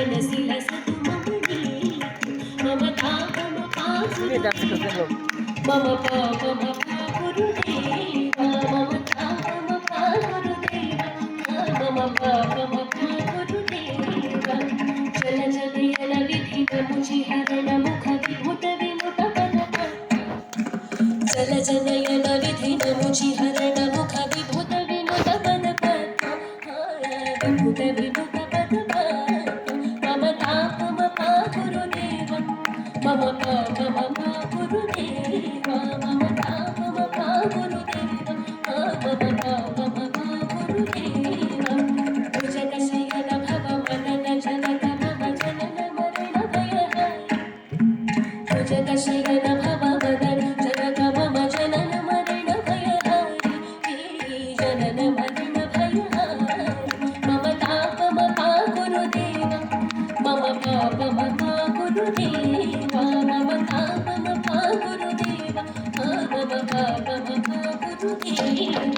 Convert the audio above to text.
मनसि लसतु मम नीतु मम तापम गुरुदेवा मम तापम गुरुदेवा मम पापम गुरुदेवा चल जनयन विधिन मुझि हरण मुख विभुत विनुत पद चल जनयन विधिन मुझि हरण मुख विभुत विनुत पद विभुत विनुत पद मम तापम गुरुदेवा मम पापम गुरुदेवा मम तापम गुरुदेवा मम पापम गुरुदेवा भुजगशयन भव मनन जनक मम जनन मरण भयहारि भुजगशयन भव मनन जनक मम जनन मरण भयहारि जनन मरण भयहारि मम तापम गुरुदेवा मम पापम गुरुदेवा मम तापम गुरुदेवा मम पापम गुरुदेवा